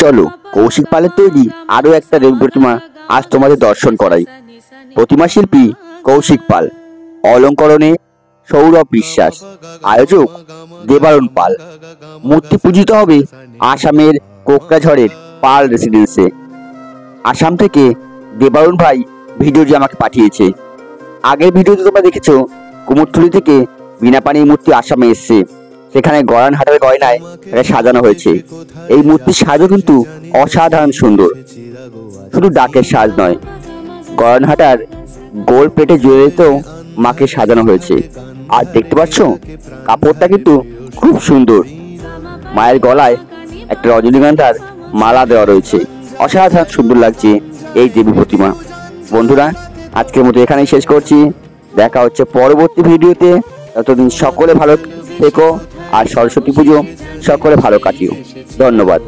চলো কৌশিক পালের তৈরি আরো একটা দেবী প্রতিমা আজ তোমাদের দর্শন করাই। প্রতিমা শিল্পী কৌশিক পাল, অলঙ্করণে সৌরভ বিশ্বাস, আয়োজক দেবারণ পাল। মূর্তি পূজিত হবে আসামের কোকরাঝড়ের পাল রেসিডেন্সে। আসাম থেকে দেবারণ ভাই ভিডিওটি আমাকে পাঠিয়েছে। আগের ভিডিওতে তোমরা দেখেছো কুমোরটুলি থেকে বিনা পানির মূর্তি আসামে এসছে, সেখানে গড়ানহাটার গয়নায় এটা সাজানো হয়েছে। এই মূর্তির সাজও কিন্তু অসাধারণ সুন্দর। শুধু ডাকের সাজ নয়, গড়ানহাটার গোল প্লেটে জুয়েলারিতেও মাকে সাজানো হয়েছে। আর দেখতে পাচ্ছ কাপড়টা কিন্তু খুব সুন্দর। মায়ের গলায় একটা রজনীগন্ধার মালা দেওয়া রয়েছে। অসাধারণ সুন্দর লাগছে এই দেবী প্রতিমা। বন্ধুরা, আজকের মতো এখানেই শেষ করছি। দেখা হচ্ছে পরবর্তী ভিডিওতে। ততদিন সকলে ভালো থেকো আর সরস্বতী পুজো সকলে ভালো কাটিও। ধন্যবাদ।